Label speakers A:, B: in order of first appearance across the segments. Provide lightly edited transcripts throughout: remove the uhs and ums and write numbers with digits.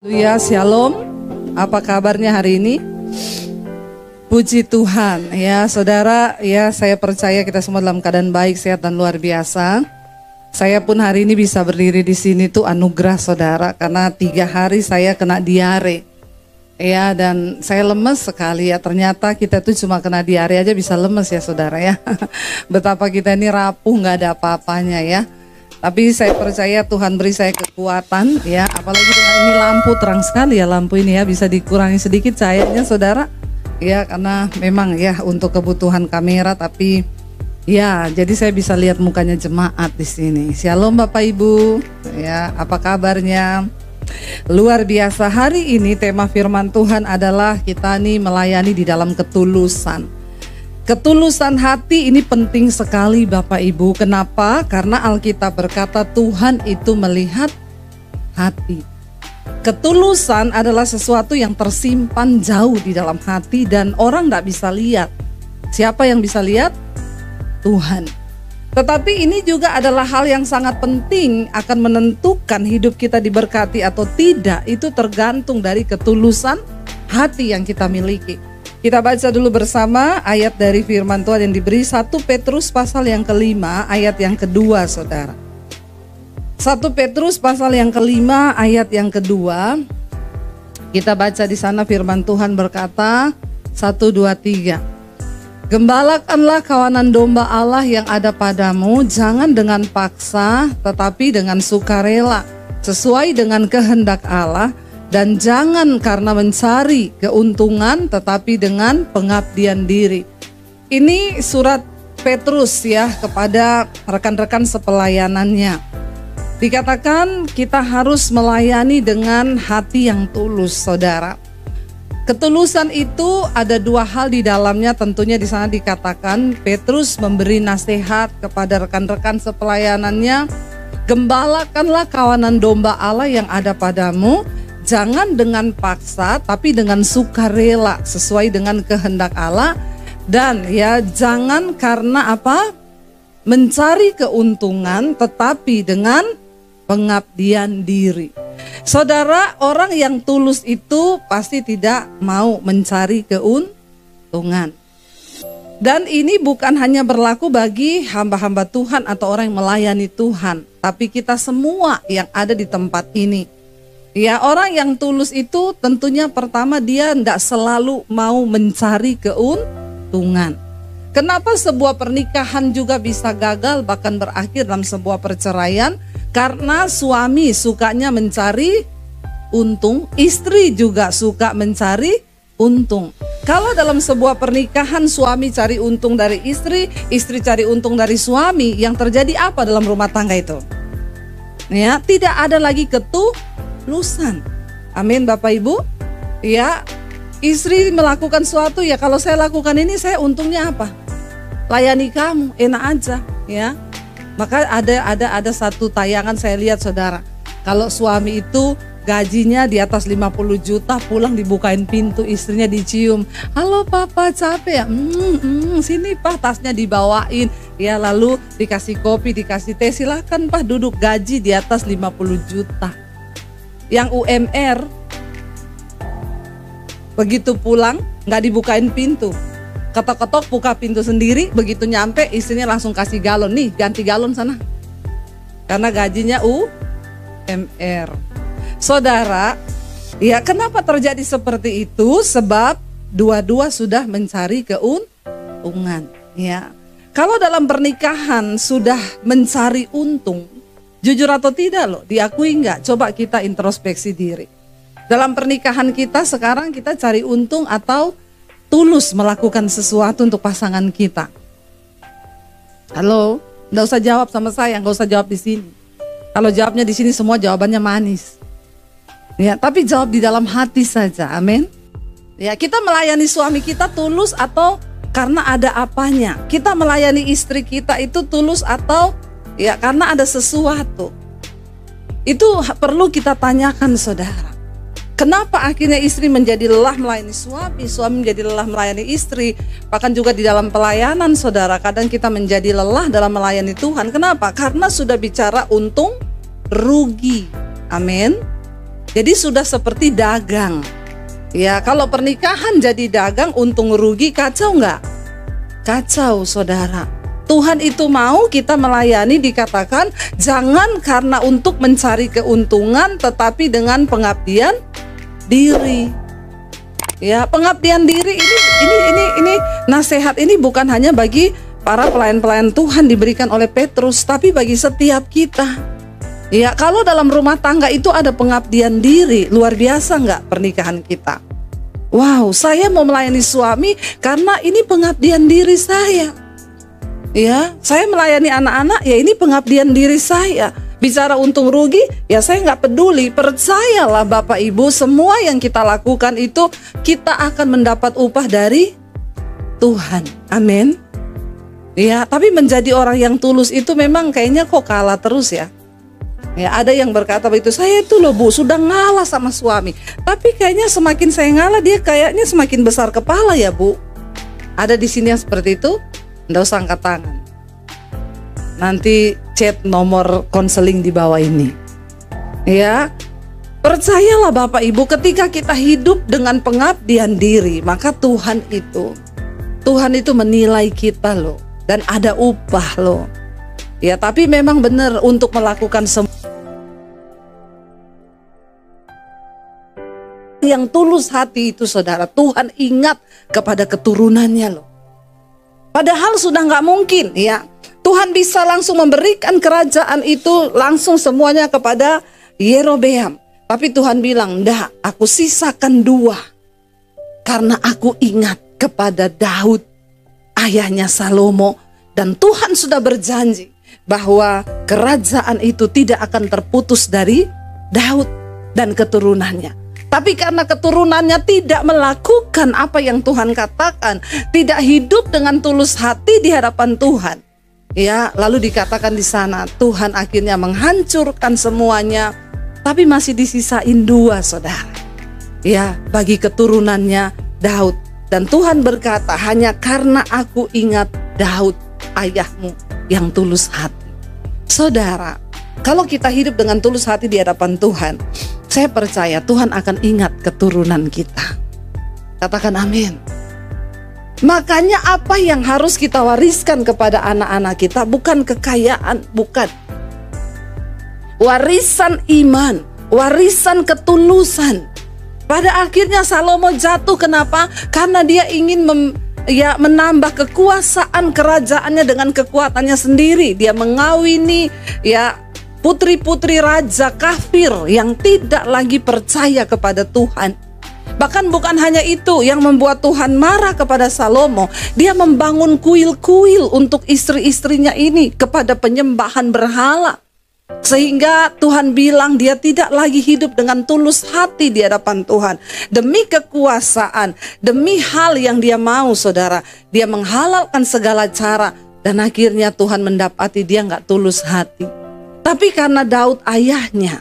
A: Ya, shalom. Apa kabarnya hari ini? Puji Tuhan. Ya, saudara, ya saya percaya kita semua dalam keadaan baik, sehat dan luar biasa. Saya pun hari ini bisa berdiri di sini tuh anugerah saudara, karena 3 hari saya kena diare. Ya, dan saya lemes sekali ya. Ternyata kita tuh cuma kena diare aja bisa lemes ya saudara ya. Betapa kita ini rapuh, nggak ada apa-apanya ya. Tapi saya percaya Tuhan beri saya kekuatan ya, apalagi dengan ini lampu terang sekali ya, lampu ini ya, bisa dikurangi sedikit cahayanya saudara. Ya, karena memang ya untuk kebutuhan kamera, tapi ya jadi saya bisa lihat mukanya jemaat di sini. Shalom Bapak Ibu. Ya, apa kabarnya? Luar biasa, hari ini tema firman Tuhan adalah kita nih melayani di dalam ketulusan. Ketulusan hati ini penting sekali Bapak Ibu. Kenapa? Karena Alkitab berkata Tuhan itu melihat hati. Ketulusan adalah sesuatu yang tersimpan jauh di dalam hati dan orang tidak bisa lihat. Siapa yang bisa lihat? Tuhan. Tetapi ini juga adalah hal yang sangat penting, akan menentukan hidup kita diberkati atau tidak. Itu tergantung dari ketulusan hati yang kita miliki. Kita baca dulu bersama ayat dari firman Tuhan yang diberi 1 Petrus pasal yang ke-5 ayat yang kedua saudara. 1 Petrus pasal yang ke-5 ayat yang kedua. Kita baca di sana firman Tuhan berkata 1, 2, 3. Gembalakanlah kawanan domba Allah yang ada padamu, jangan dengan paksa tetapi dengan sukarela, sesuai dengan kehendak Allah. Dan jangan karena mencari keuntungan tetapi dengan pengabdian diri. Ini surat Petrus ya kepada rekan-rekan sepelayanannya. Dikatakan kita harus melayani dengan hati yang tulus saudara. Ketulusan itu ada 2 hal di dalamnya, tentunya di sana dikatakan Petrus memberi nasihat kepada rekan-rekan sepelayanannya. Gembalakanlah kawanan domba Allah yang ada padamu, jangan dengan paksa tapi dengan sukarela sesuai dengan kehendak Allah. Dan ya jangan karena apa? Mencari keuntungan tetapi dengan pengabdian diri. Saudara, orang yang tulus itu pasti tidak mau mencari keuntungan. Dan ini bukan hanya berlaku bagi hamba-hamba Tuhan atau orang yang melayani Tuhan, tapi kita semua yang ada di tempat ini. Ya, orang yang tulus itu tentunya pertama dia tidak selalu mau mencari keuntungan. Kenapa sebuah pernikahan juga bisa gagal bahkan berakhir dalam sebuah perceraian? Karena suami sukanya mencari untung, istri juga suka mencari untung. Kalau dalam sebuah pernikahan suami cari untung dari istri, istri cari untung dari suami, yang terjadi apa dalam rumah tangga itu? Ya, tidak ada lagi ketulusan. Amin Bapak Ibu. Ya, istri melakukan sesuatu, ya kalau saya lakukan ini saya untungnya apa? Layani kamu, enak aja ya. Maka ada satu tayangan saya lihat saudara. Kalau suami itu gajinya di atas 50 juta, pulang dibukain pintu, istrinya dicium. Halo papa, capek ya? Sini pak, tasnya dibawain. Ya, lalu dikasih kopi, dikasih teh, silakan pak duduk. Gaji di atas 50 juta. Yang UMR begitu pulang nggak dibukain pintu, ketok-ketok buka pintu sendiri, begitu nyampe istrinya langsung kasih galon, nih ganti galon sana, karena gajinya UMR. Saudara, ya kenapa terjadi seperti itu? Sebab dua-dua sudah mencari keuntungan. Ya, kalau dalam pernikahan sudah mencari untung, jujur atau tidak loh, diakui nggak? Coba kita introspeksi diri. Dalam pernikahan kita sekarang kita cari untung atau tulus melakukan sesuatu untuk pasangan kita? Halo, nggak usah jawab sama saya, nggak usah jawab di sini. Kalau jawabnya di sini semua jawabannya manis. Ya, tapi jawab di dalam hati saja, amin. Ya, kita melayani suami kita tulus atau karena ada apanya? Kita melayani istri kita itu tulus atau ya karena ada sesuatu? Itu perlu kita tanyakan saudara. Kenapa akhirnya istri menjadi lelah melayani suami, suami menjadi lelah melayani istri? Bahkan juga di dalam pelayanan saudara, kadang kita menjadi lelah dalam melayani Tuhan. Kenapa? Karena sudah bicara untung rugi. Amin. Jadi sudah seperti dagang. Ya, kalau pernikahan jadi dagang, untung rugi, kacau nggak? Kacau, saudara. Tuhan itu mau kita melayani, dikatakan jangan karena untuk mencari keuntungan, tetapi dengan pengabdian diri. Ya, pengabdian diri ini nasihat ini bukan hanya bagi para pelayan-pelayan Tuhan diberikan oleh Petrus, tapi bagi setiap kita. Ya, kalau dalam rumah tangga itu ada pengabdian diri, luar biasa nggak pernikahan kita? Wow, saya mau melayani suami karena ini pengabdian diri saya. Ya, saya melayani anak-anak, ya ini pengabdian diri saya. Bicara untung rugi, ya saya nggak peduli. Percayalah Bapak Ibu, semua yang kita lakukan itu kita akan mendapat upah dari Tuhan. Amin. Ya, tapi menjadi orang yang tulus itu memang kayaknya kok kalah terus ya. Ya, ada yang berkata begitu, saya itu loh Bu, sudah ngalah sama suami. Tapi kayaknya semakin saya ngalah, dia kayaknya semakin besar kepala ya Bu. Ada di sini yang seperti itu? Nggak usah angkat tangan. Nanti chat nomor konseling di bawah ini. Ya, percayalah Bapak Ibu, ketika kita hidup dengan pengabdian diri, maka Tuhan itu menilai kita loh. Dan ada upah loh. Ya, tapi memang benar untuk melakukan semua yang tulus hati itu, saudara, Tuhan ingat kepada keturunannya loh. Padahal sudah nggak mungkin ya, Tuhan bisa langsung memberikan kerajaan itu langsung semuanya kepada Yerobeam. Tapi Tuhan bilang, "Ndak, aku sisakan 2. Karena aku ingat kepada Daud, ayahnya Salomo, dan Tuhan sudah berjanji bahwa kerajaan itu tidak akan terputus dari Daud dan keturunannya." Tapi karena keturunannya tidak melakukan apa yang Tuhan katakan, tidak hidup dengan tulus hati di hadapan Tuhan, ya, lalu dikatakan di sana Tuhan akhirnya menghancurkan semuanya, tapi masih disisain 2, saudara. Ya, bagi keturunannya Daud. Dan Tuhan berkata, hanya karena aku ingat Daud ayahmu yang tulus hati. Saudara, kalau kita hidup dengan tulus hati di hadapan Tuhan, saya percaya Tuhan akan ingat keturunan kita. Katakan amin. Makanya apa yang harus kita wariskan kepada anak-anak kita bukan kekayaan, bukan. Warisan iman, warisan ketulusan. Pada akhirnya Salomo jatuh, kenapa? Karena dia ingin menambah kekuasaan kerajaannya dengan kekuatannya sendiri. Dia mengawini putri-putri raja kafir yang tidak lagi percaya kepada Tuhan. Bahkan bukan hanya itu yang membuat Tuhan marah kepada Salomo. Dia membangun kuil-kuil untuk istri-istrinya ini kepada penyembahan berhala. Sehingga Tuhan bilang dia tidak lagi hidup dengan tulus hati di hadapan Tuhan. Demi kekuasaan, demi hal yang dia mau, saudara, dia menghalalkan segala cara. Dan akhirnya Tuhan mendapati dia gak tulus hati. Tapi karena Daud ayahnya,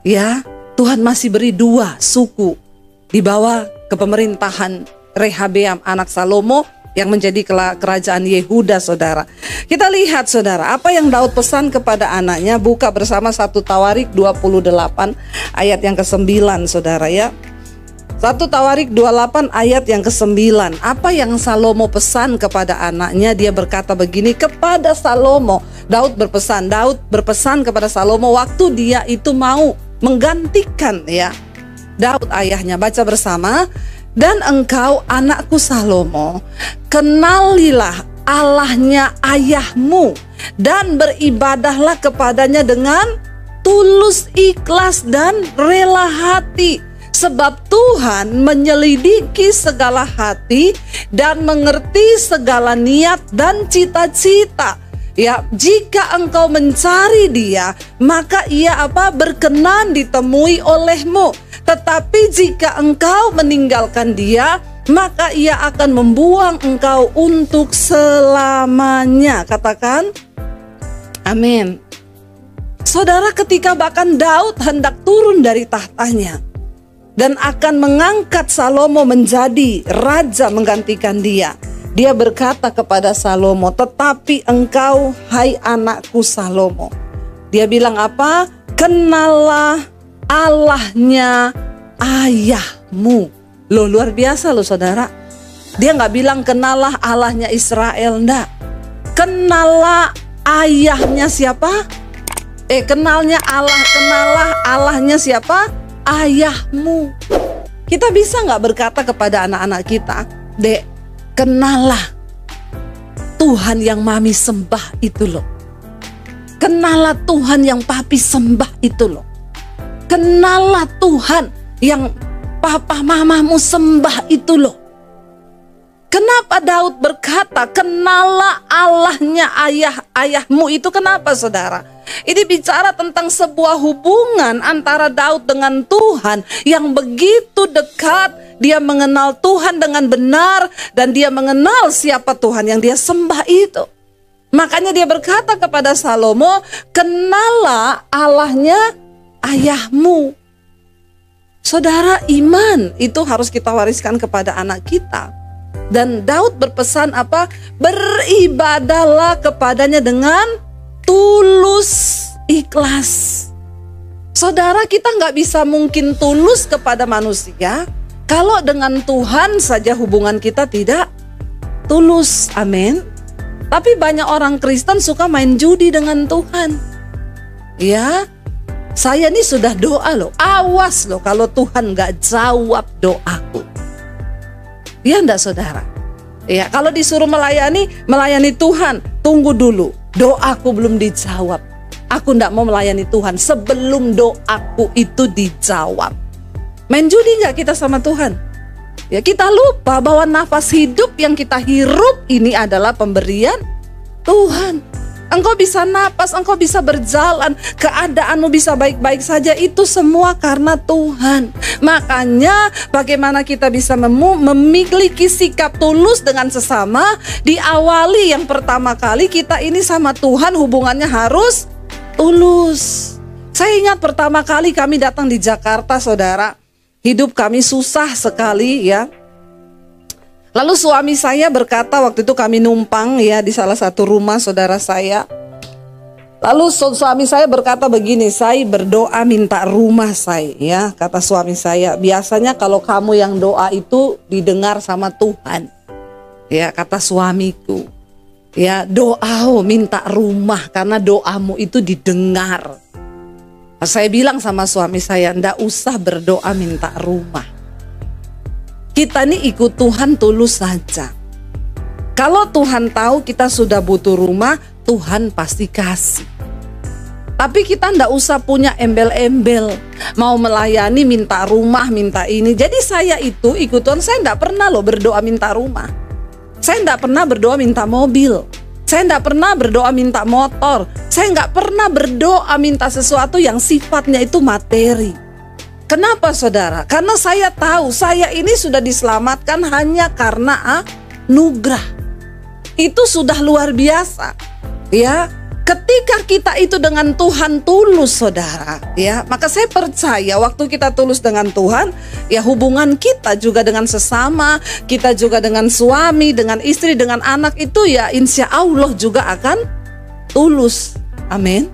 A: ya, Tuhan masih beri 2 suku di bawah kepemerintahan Rehabeam anak Salomo yang menjadi kerajaan Yehuda, saudara. Kita lihat, saudara, apa yang Daud pesan kepada anaknya. Buka bersama 1 Tawarik 28 ayat yang ke-9, saudara ya. 1 Tawarik 28 ayat yang ke-9. Apa yang Salomo pesan kepada anaknya? Dia berkata begini kepada Salomo. Daud berpesan kepada Salomo waktu dia itu mau menggantikan ya Daud ayahnya. Baca bersama. Dan engkau anakku Salomo, kenalilah Allahnya ayahmu dan beribadahlah kepadanya dengan tulus, ikhlas dan rela hati. Sebab Tuhan menyelidiki segala hati dan mengerti segala niat dan cita-cita. Ya, jika engkau mencari Dia, maka Ia berkenan ditemui olehmu. Tetapi jika engkau meninggalkan Dia, maka Ia akan membuang engkau untuk selamanya. Katakan amin. Saudara, ketika bahkan Daud hendak turun dari tahtanya dan akan mengangkat Salomo menjadi raja menggantikan dia, dia berkata kepada Salomo, tetapi engkau, hai anakku Salomo. Dia bilang apa? Kenallah Allahnya ayahmu. Loh, luar biasa loh saudara. Dia nggak bilang kenalah Allahnya Israel, enggak. Kenalah ayahnya siapa? Kenalah Allahnya siapa? Ayahmu. Kita bisa nggak berkata kepada anak-anak kita, Dek, kenalah Tuhan yang mami sembah itu loh. Kenalah Tuhan yang papi sembah itu loh. Kenalah Tuhan yang papa mamamu sembah itu loh. Kenapa Daud berkata kenalah Allahnya ayahmu itu? Kenapa saudara? Ini bicara tentang sebuah hubungan antara Daud dengan Tuhan yang begitu dekat. Dia mengenal Tuhan dengan benar dan dia mengenal siapa Tuhan yang dia sembah itu. Makanya dia berkata kepada Salomo, kenalah Allahnya ayahmu. Saudara, iman itu harus kita wariskan kepada anak kita. Dan Daud berpesan apa? Beribadahlah kepadanya dengan tulus, ikhlas. Saudara, kita nggak bisa mungkin tulus kepada manusia kalau dengan Tuhan saja hubungan kita tidak tulus. Amin. Tapi banyak orang Kristen suka main judi dengan Tuhan. Ya, saya ini sudah doa loh. Awas loh kalau Tuhan nggak jawab doaku. Ya enggak saudara? Ya, kalau disuruh melayani Tuhan, tunggu dulu. Doaku belum dijawab. Aku enggak mau melayani Tuhan sebelum doaku itu dijawab. Main judi enggak kita sama Tuhan? Ya, kita lupa bahwa nafas hidup yang kita hirup ini adalah pemberian Tuhan. Engkau bisa napas, engkau bisa berjalan, keadaanmu bisa baik-baik saja, itu semua karena Tuhan. Makanya bagaimana kita bisa memiliki sikap tulus dengan sesama? Diawali yang pertama kali kita ini sama Tuhan hubungannya harus tulus. Saya ingat pertama kali kami datang di Jakarta saudara, hidup kami susah sekali ya. Lalu suami saya berkata, waktu itu kami numpang ya di salah satu rumah saudara saya. Lalu suami saya berkata begini, saya berdoa minta rumah saya ya. Kata suami saya, biasanya kalau kamu yang doa itu didengar sama Tuhan. Ya, kata suamiku. Ya, doa minta rumah karena doamu itu didengar. Saya bilang sama suami saya, ndak usah berdoa minta rumah. Kita ini ikut Tuhan tulus saja. Kalau Tuhan tahu kita sudah butuh rumah, Tuhan pasti kasih. Tapi kita ndak usah punya embel-embel, mau melayani minta rumah, minta ini. Jadi saya itu ikut Tuhan, saya ndak pernah loh berdoa minta rumah. Saya ndak pernah berdoa minta mobil. Saya ndak pernah berdoa minta motor. Saya nggak pernah berdoa minta sesuatu yang sifatnya itu materi. Kenapa saudara? Karena saya tahu saya ini sudah diselamatkan hanya karena anugerah. Itu sudah luar biasa. Ya, ketika kita itu dengan Tuhan tulus saudara, ya, maka saya percaya waktu kita tulus dengan Tuhan, ya hubungan kita juga dengan sesama, kita juga dengan suami, dengan istri, dengan anak itu ya insya Allah juga akan tulus. Amin.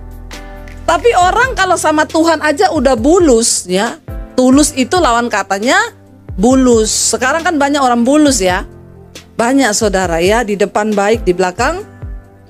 A: Tapi orang kalau sama Tuhan aja udah bulus ya. Tulus itu lawan katanya bulus. Sekarang kan banyak orang bulus ya. Banyak saudara ya, di depan baik, di belakang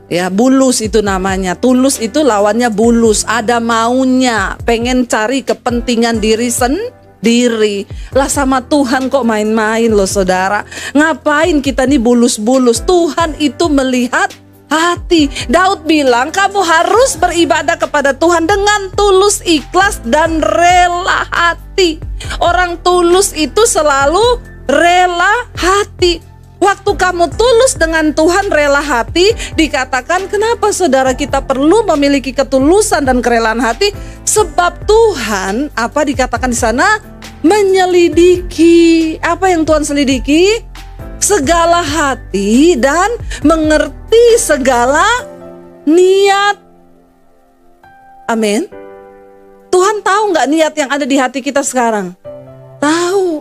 A: ya bulus itu namanya. Tulus itu lawannya bulus. Ada maunya, pengen cari kepentingan diri sendiri. Lah sama Tuhan kok main-main loh saudara. Ngapain kita nih bulus-bulus? Tuhan itu melihat hati. Daud bilang kamu harus beribadah kepada Tuhan dengan tulus, ikhlas dan rela hati. Orang tulus itu selalu rela hati. Waktu kamu tulus dengan Tuhan, rela hati, dikatakan kenapa saudara kita perlu memiliki ketulusan dan kerelaan hati? Sebab Tuhan, apa dikatakan di sana? Menyelidiki. Apa yang Tuhan selidiki? Segala hati dan mengerti segala niat. Amin. Tuhan tahu nggak niat yang ada di hati kita sekarang? Tahu.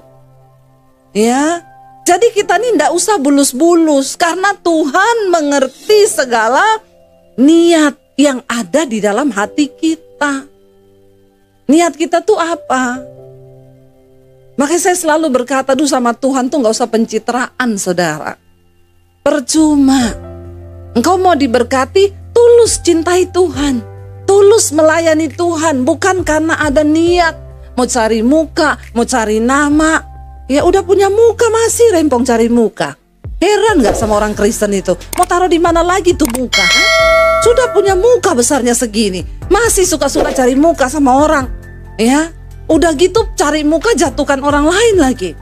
A: Ya. Jadi kita nih nggak usah bulus-bulus karena Tuhan mengerti segala niat yang ada di dalam hati kita. Niat kita tuh apa? Makanya saya selalu berkata sama Tuhan tuh gak usah pencitraan, saudara. Percuma. Engkau mau diberkati, tulus cintai Tuhan, tulus melayani Tuhan, bukan karena ada niat mau cari muka, mau cari nama. Ya udah punya muka masih rempong cari muka. Heran gak sama orang Kristen itu? Mau taruh di mana lagi tuh muka? Sudah punya muka besarnya segini, masih suka-suka cari muka sama orang. Ya, udah gitu cari muka jatuhkan orang lain lagi.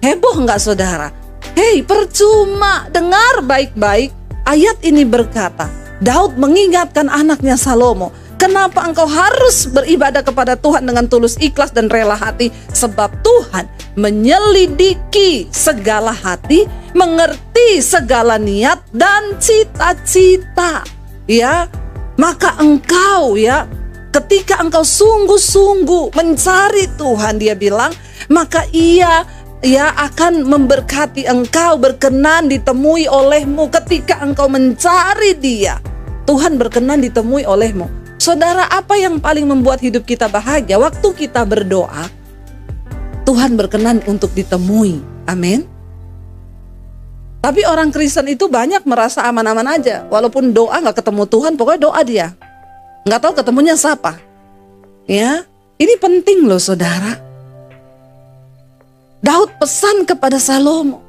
A: Heboh nggak, saudara? Hei, percuma. Dengar baik-baik. Ayat ini berkata, Daud mengingatkan anaknya Salomo, kenapa engkau harus beribadah kepada Tuhan dengan tulus ikhlas dan rela hati? Sebab Tuhan menyelidiki segala hati, mengerti segala niat dan cita-cita. Ya, maka engkau ya, ketika engkau sungguh-sungguh mencari Tuhan, dia bilang, maka ia akan memberkati engkau, berkenan ditemui olehmu. Ketika engkau mencari dia, Tuhan berkenan ditemui olehmu. Saudara, apa yang paling membuat hidup kita bahagia? Waktu kita berdoa, Tuhan berkenan untuk ditemui. Amin. Tapi orang Kristen itu banyak merasa aman-aman aja. Walaupun doa gak ketemu Tuhan, pokoknya doa dia. Gak tahu ketemunya siapa. Ya, ini penting loh, saudara. Daud pesan kepada Salomo,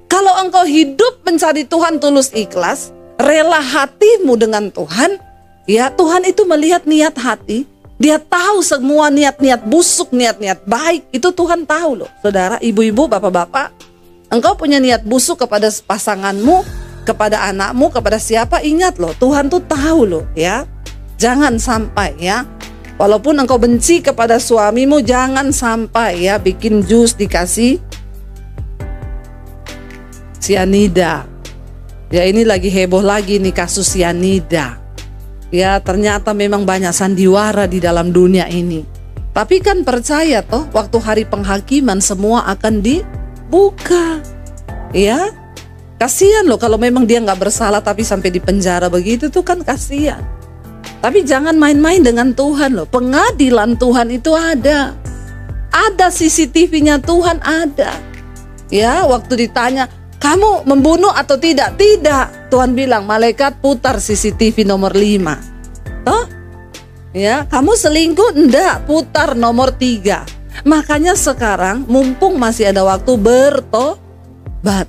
A: kalau engkau hidup mencari Tuhan tulus ikhlas, rela hatimu dengan Tuhan, ya Tuhan itu melihat niat hati. Dia tahu semua niat-niat busuk, niat-niat baik. Itu Tuhan tahu loh, saudara, ibu-ibu, bapak-bapak. Engkau punya niat busuk kepada pasanganmu, kepada anakmu, kepada siapa, ingat loh, Tuhan tuh tahu loh ya. Jangan sampai ya, walaupun engkau benci kepada suamimu, jangan sampai ya bikin jus dikasih sianida. Ya ini lagi heboh lagi nih kasus sianida. Ya ternyata memang banyak sandiwara di dalam dunia ini. Tapi kan percaya toh, waktu hari penghakiman semua akan dibuka. Ya, kasihan loh kalau memang dia nggak bersalah tapi sampai di penjara begitu tuh kan kasihan. Tapi jangan main-main dengan Tuhan loh. Pengadilan Tuhan itu ada. Ada CCTV-nya Tuhan ada. Ya, waktu ditanya, kamu membunuh atau tidak? Tidak. Tuhan bilang, malaikat putar CCTV nomor 5. Toh? Ya, kamu selingkuh? Enggak, putar nomor 3. Makanya sekarang mumpung masih ada waktu bertobat.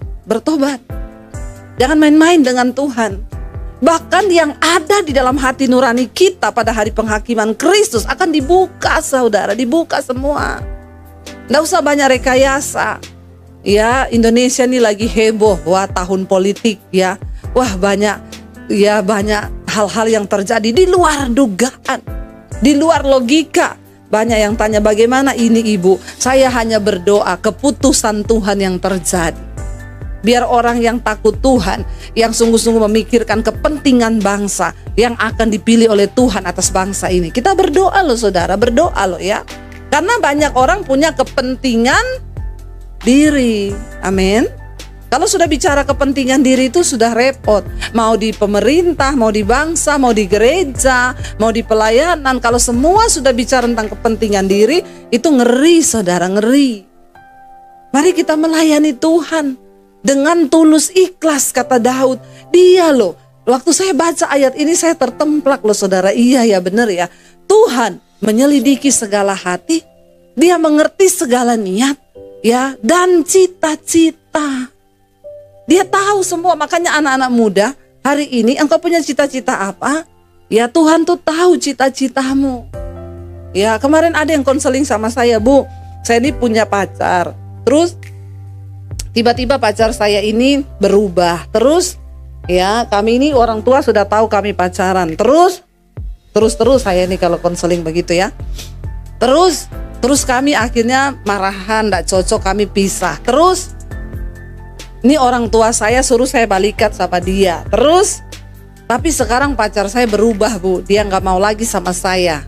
A: Jangan main-main dengan Tuhan. Bahkan yang ada di dalam hati nurani kita pada hari penghakiman Kristus akan dibuka, saudara, dibuka semua. Nggak usah banyak rekayasa. Ya, Indonesia ini lagi heboh, wah tahun politik ya. Wah banyak hal-hal yang terjadi di luar dugaan, di luar logika. Banyak yang tanya bagaimana ini ibu. Saya hanya berdoa keputusan Tuhan yang terjadi. Biar orang yang takut Tuhan, yang sungguh-sungguh memikirkan kepentingan bangsa yang akan dipilih oleh Tuhan atas bangsa ini. Kita berdoa loh saudara, berdoa loh ya. Karena banyak orang punya kepentingan diri. Amin. Kalau sudah bicara kepentingan diri itu sudah repot. Mau di pemerintah, mau di bangsa, mau di gereja, mau di pelayanan. Kalau semua sudah bicara tentang kepentingan diri, itu ngeri saudara, ngeri. Mari kita melayani Tuhan dengan tulus ikhlas, kata Daud. Dia loh, waktu saya baca ayat ini saya tertemplak loh saudara. Iya ya benar ya. Tuhan menyelidiki segala hati. Dia mengerti segala niat ya dan cita-cita. Dia tahu semua. Makanya anak-anak muda hari ini engkau punya cita-cita apa? Ya Tuhan tuh tahu cita-citamu. Ya kemarin ada yang konseling sama saya, Bu. Saya ini punya pacar. Terus tiba-tiba pacar saya ini berubah. Terus ya kami ini orang tua sudah tahu kami pacaran. Terus saya ini kalau konseling begitu ya. Terus kami akhirnya marahan, gak cocok, kami pisah. Terus ini orang tua saya suruh saya balikan sama dia. Terus tapi sekarang pacar saya berubah, Bu. Dia gak mau lagi sama saya.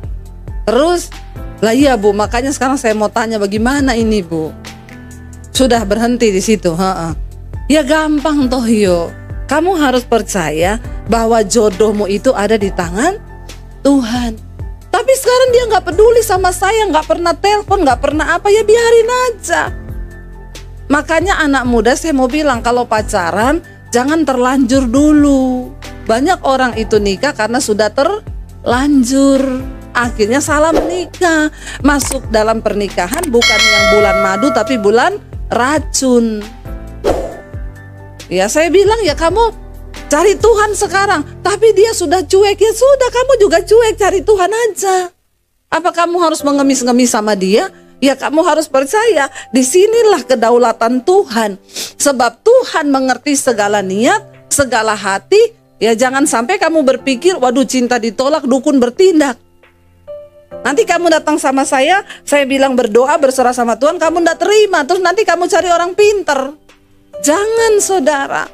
A: Terus lah iya, Bu. Makanya sekarang saya mau tanya bagaimana ini, Bu. Sudah berhenti di situ. Ya gampang toh yo. Kamu harus percaya bahwa jodohmu itu ada di tangan Tuhan. Tapi sekarang dia nggak peduli sama saya, nggak pernah telepon, nggak pernah apa, ya biarin aja. Makanya anak muda saya mau bilang, kalau pacaran jangan terlanjur dulu. Banyak orang itu nikah karena sudah terlanjur, akhirnya salah menikah. Masuk dalam pernikahan bukan yang bulan madu tapi bulan racun. Ya saya bilang, ya kamu cari Tuhan sekarang. Tapi dia sudah cuek, ya sudah kamu juga cuek, cari Tuhan aja. Apa kamu harus mengemis-ngemis sama dia? Ya kamu harus percaya, disinilah kedaulatan Tuhan. Sebab Tuhan mengerti segala niat, segala hati. Ya jangan sampai kamu berpikir, waduh cinta ditolak, dukun bertindak. Nanti kamu datang sama saya bilang berdoa, berserah sama Tuhan, kamu tidak terima. Terus nanti kamu cari orang pinter. Jangan saudara.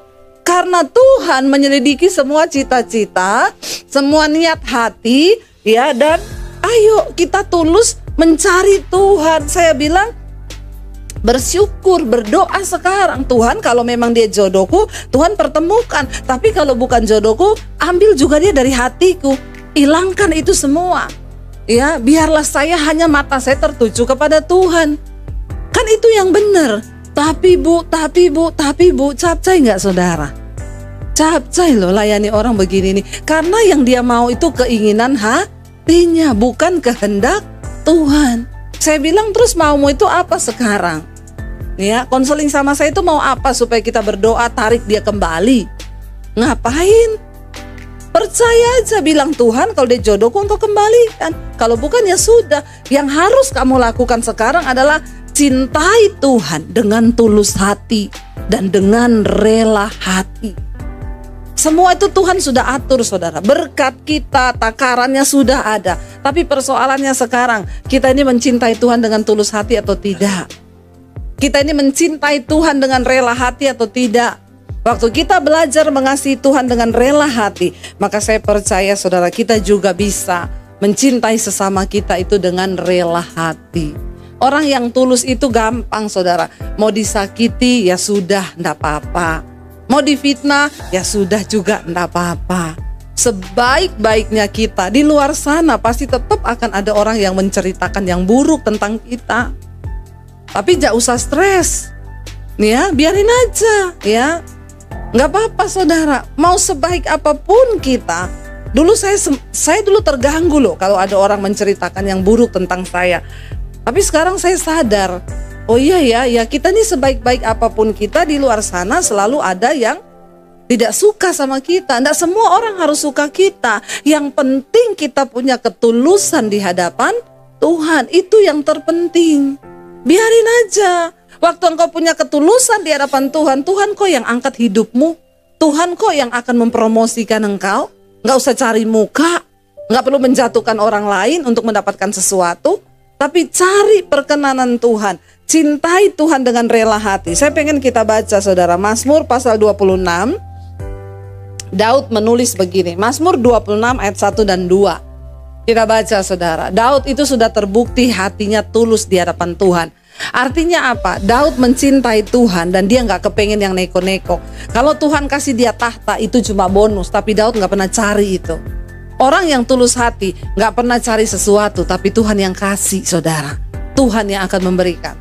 A: Karena Tuhan menyelidiki semua cita-cita, semua niat hati, ya, dan ayo kita tulus mencari Tuhan. Saya bilang bersyukur, berdoa sekarang. Tuhan, kalau memang dia jodohku, Tuhan pertemukan. Tapi kalau bukan jodohku, ambil juga dia dari hatiku. Hilangkan itu semua. Ya, biarlah saya hanya mata saya tertuju kepada Tuhan. Kan itu yang benar. Tapi bu, capcay nggak saudara? Capcay loh layani orang begini nih. Karena yang dia mau itu keinginan hatinya, bukan kehendak Tuhan. Saya bilang, terus maumu itu apa sekarang? Ya, konseling sama saya itu mau apa? Supaya kita berdoa tarik dia kembali. Ngapain? Percaya aja, bilang Tuhan, kalau dia jodohku engkau kembalikan. Kalau bukan ya sudah. Yang harus kamu lakukan sekarang adalah cintai Tuhan dengan tulus hati dan dengan rela hati. Semua itu Tuhan sudah atur saudara. Berkat kita, takarannya sudah ada. Tapi persoalannya sekarang, kita ini mencintai Tuhan dengan tulus hati atau tidak? Kita ini mencintai Tuhan dengan rela hati atau tidak? Waktu kita belajar mengasihi Tuhan dengan rela hati, maka saya percaya saudara, kita juga bisa mencintai sesama kita itu dengan rela hati. Orang yang tulus itu gampang saudara. Mau disakiti ya sudah, enggak apa-apa. Mau difitnah ya sudah juga, enggak apa-apa. Sebaik-baiknya kita di luar sana pasti tetap akan ada orang yang menceritakan yang buruk tentang kita. Tapi jangan usah stres. Ya, biarin aja ya. Enggak apa-apa saudara. Mau sebaik apapun kita. Dulu saya dulu terganggu loh kalau ada orang menceritakan yang buruk tentang saya. Tapi sekarang saya sadar, oh iya ya kita nih sebaik-baik apapun kita di luar sana selalu ada yang tidak suka sama kita. Tidak semua orang harus suka kita. Yang penting kita punya ketulusan di hadapan Tuhan. Itu yang terpenting. Biarin aja. Waktu engkau punya ketulusan di hadapan Tuhan, Tuhan kok yang angkat hidupmu. Tuhan kok yang akan mempromosikan engkau. Nggak usah cari muka. Nggak perlu menjatuhkan orang lain untuk mendapatkan sesuatu. Tapi cari perkenanan Tuhan. Cintai Tuhan dengan rela hati. Saya pengen kita baca saudara. Mazmur pasal 26. Daud menulis begini. Mazmur 26 ayat 1 dan 2. Kita baca saudara. Daud itu sudah terbukti hatinya tulus di hadapan Tuhan. Artinya apa? Daud mencintai Tuhan dan dia gak kepengen yang neko-neko. Kalau Tuhan kasih dia tahta itu cuma bonus. Tapi Daud gak pernah cari itu. Orang yang tulus hati gak pernah cari sesuatu, tapi Tuhan yang kasih saudara. Tuhan yang akan memberikan.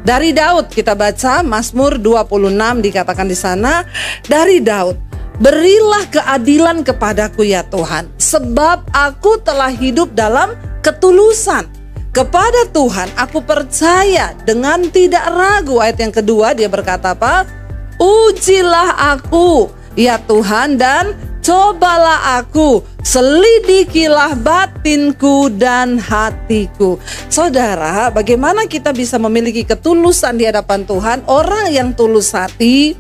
A: Dari Daud kita baca Mazmur 26 dikatakan di sana, dari Daud, berilah keadilan kepadaku ya Tuhan, sebab aku telah hidup dalam ketulusan. Kepada Tuhan aku percaya dengan tidak ragu. Ayat yang kedua dia berkata apa? Ujilah aku ya Tuhan dan cobalah aku, selidikilah batinku dan hatiku. Saudara, bagaimana kita bisa memiliki ketulusan di hadapan Tuhan? Orang yang tulus hati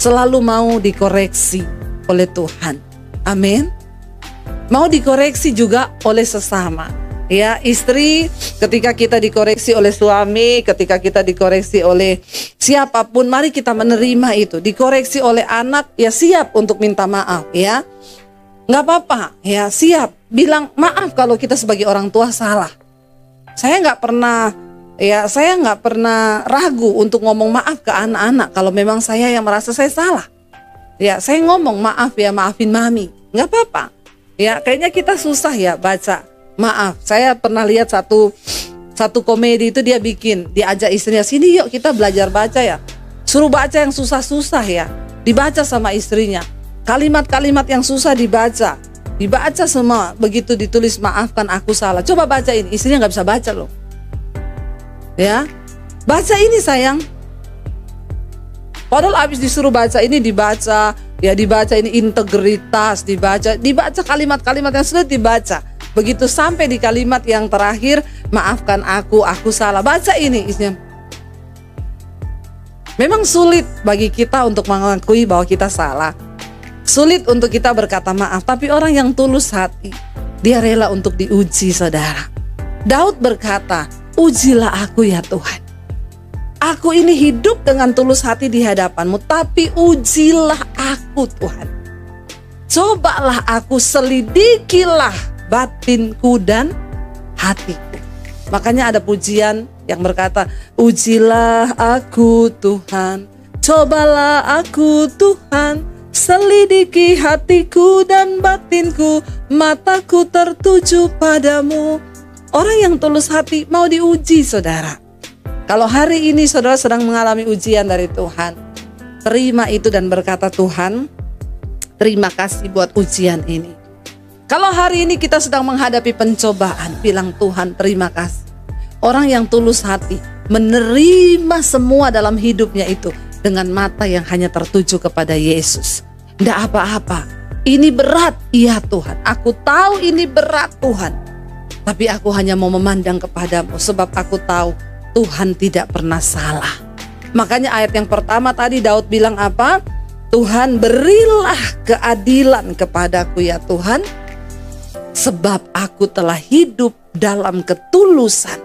A: selalu mau dikoreksi oleh Tuhan. Amin. Mau dikoreksi juga oleh sesama. Ya, istri ketika kita dikoreksi oleh suami, ketika kita dikoreksi oleh siapapun, mari kita menerima itu. Dikoreksi oleh anak, ya siap untuk minta maaf ya. Nggak apa-apa, ya siap. Bilang maaf kalau kita sebagai orang tua salah. Saya nggak pernah ragu untuk ngomong maaf ke anak-anak kalau memang saya yang merasa saya salah. Ya, saya ngomong maaf ya, maafin mami. Nggak apa-apa. Ya, kayaknya kita susah ya baca Maaf, saya pernah lihat satu komedi itu dia diajak istrinya, sini yuk kita belajar baca ya. Suruh baca yang susah-susah ya. Dibaca sama istrinya. Kalimat-kalimat yang susah dibaca semua. Begitu ditulis maafkan aku salah. Coba baca ini, istrinya nggak bisa baca loh. Ya, baca ini sayang. Padahal abis disuruh baca ini dibaca ini integritas, dibaca kalimat-kalimat yang sudah dibaca. Begitu sampai di kalimat yang terakhir, maafkan aku salah. Baca ini isinya. Memang sulit bagi kita untuk mengakui bahwa kita salah. Sulit untuk kita berkata maaf, tapi orang yang tulus hati, dia rela untuk diuji, saudara. Daud berkata, ujilah aku ya Tuhan. Aku ini hidup dengan tulus hati di hadapan-Mu, tapi ujilah aku Tuhan. Cobalah aku, selidikilah batinku dan hatiku. Makanya ada pujian yang berkata, ujilah aku Tuhan, cobalah aku Tuhan, selidiki hatiku dan batinku, mataku tertuju padamu. Orang yang tulus hati mau diuji, saudara. Kalau hari ini saudara sedang mengalami ujian dari Tuhan, terima itu dan berkata, Tuhan, terima kasih buat ujian ini. Kalau hari ini kita sedang menghadapi pencobaan, bilang Tuhan terima kasih. Orang yang tulus hati menerima semua dalam hidupnya itu dengan mata yang hanya tertuju kepada Yesus. Tidak apa-apa, ini berat, iya Tuhan. Aku tahu ini berat Tuhan. Tapi aku hanya mau memandang kepadamu sebab aku tahu Tuhan tidak pernah salah. Makanya ayat yang pertama tadi Daud bilang apa? Tuhan berilah keadilan kepadaku ya Tuhan. Sebab aku telah hidup dalam ketulusan,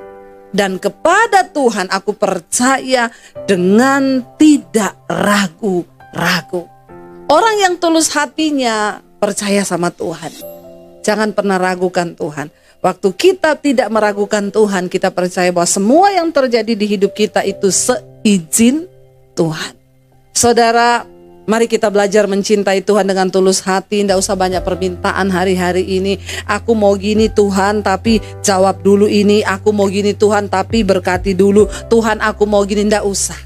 A: dan kepada Tuhan aku percaya dengan tidak ragu-ragu. Orang yang tulus hatinya percaya sama Tuhan. Jangan pernah ragukan Tuhan. Waktu kita tidak meragukan Tuhan, kita percaya bahwa semua yang terjadi di hidup kita itu seizin Tuhan. Saudara, mari kita belajar mencintai Tuhan dengan tulus hati. Tidak usah banyak permintaan hari-hari ini. Aku mau gini Tuhan, tapi jawab dulu ini. Aku mau gini Tuhan, tapi berkati dulu. Tuhan aku mau gini, tidak usah.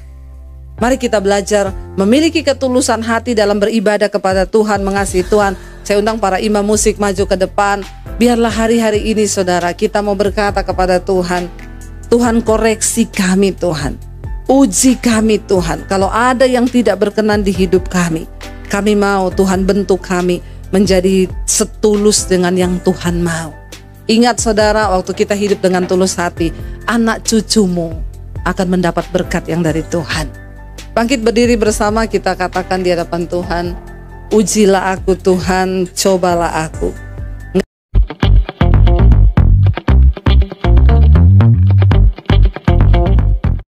A: Mari kita belajar memiliki ketulusan hati dalam beribadah kepada Tuhan, mengasihi Tuhan. Saya undang para imam musik maju ke depan. Biarlah hari-hari ini saudara kita mau berkata kepada Tuhan, Tuhan koreksi kami Tuhan. Uji kami Tuhan, kalau ada yang tidak berkenan di hidup kami mau Tuhan bentuk kami menjadi setulus dengan yang Tuhan mau. Ingat saudara, waktu kita hidup dengan tulus hati, anak cucumu akan mendapat berkat yang dari Tuhan. Bangkit berdiri bersama, kita katakan di hadapan Tuhan, ujilah aku Tuhan, cobalah aku.